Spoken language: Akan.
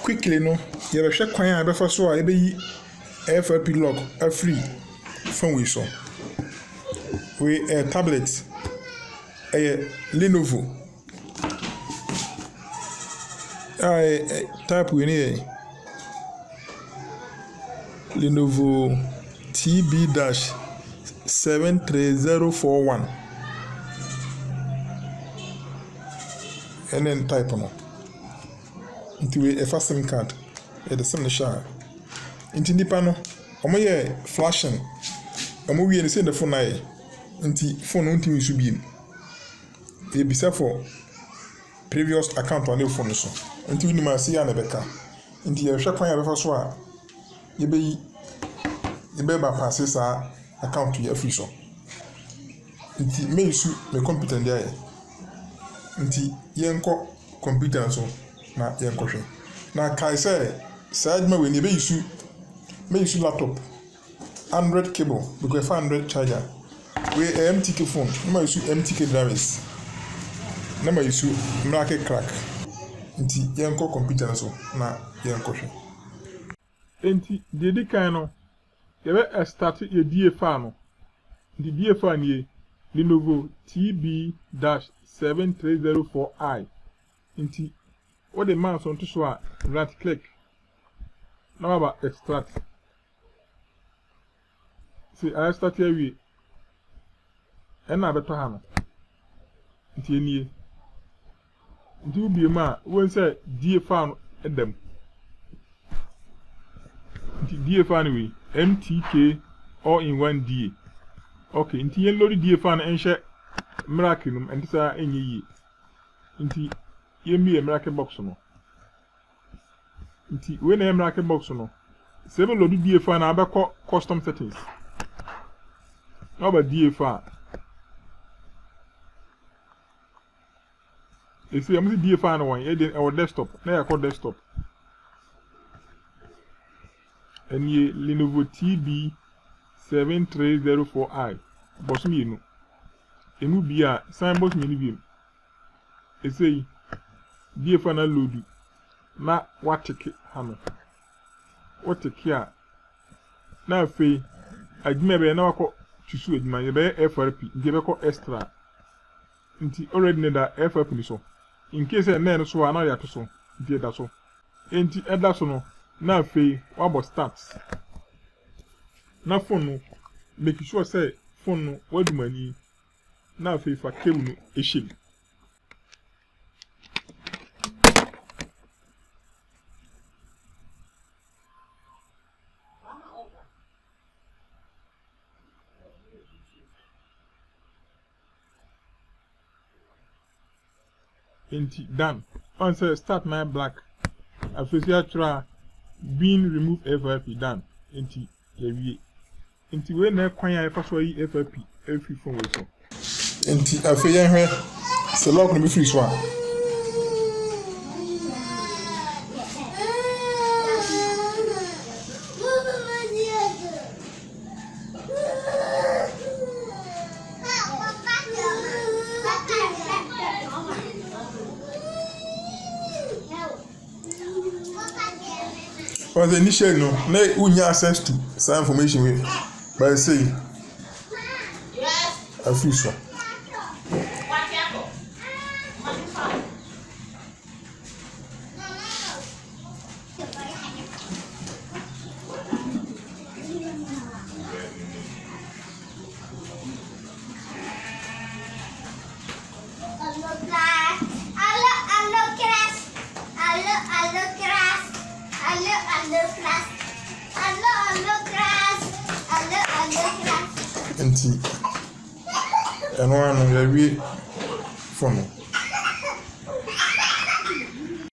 quickly no you be hwe kwan a be fa so a e be yi FRP lock a free phone we so we a tablet a lenovo type we ni lenovo TB-73041 and then type no into a SIM card at the same share into nipa no omo ye flashing omo we send the phone na into phone no ntimi su biem e bisa for previous account on the phone so into we ni ma see ya na beka into ye hwe kwan ya befa so a ye be ba pass sa account to your free so nti me use me computer there nti yenko computer so na yenko hwe na kai say side me we ni be use me use laptop 100 cable because 500 charger we MTK phone me use MTK drivers na me use mrake crack nti yenko computer so na yenko hwe enti dedi kan no yebe start ye DFA no the DFA ni lenovo TB-7304i nti what the man so to so a right click now about extract see I start here we and na beto ha no nti enie nti ubi ma won say DFA no edem nti DFA ni we MTK all in one DA. Okay, inti yen load DFA na enhye miracle num enti sa enye yi. Inti yen mi miracle box no. Inti we na miracle box no. Se no load DFA na abekọ custom settings. No ba DFA. Esi am DFA na wan e dey our desktop. Na ya call desktop. And ye lenovo TB-7304i boss me no emu bia sign boss me ni biem esei DFA na load na wateke ha no wateke a na afei adwuma be na wakọ tusu adwuma ye be FRP nti be ko extra nti already ne da FRP ni so in case na no so na ya to so nti da so enti eda so no na afei wabo start na phone no make sure say phone no wadumani na afei fa cable no ehim enti done on say start my black afei try being remove FRP done enti yawie enti we na kwan ya fa so yi FRP every phone we so enti afei yen hwe se lock no be free so a was initial no na unya access to some information we by say I feel so enti eno anu ya wie phone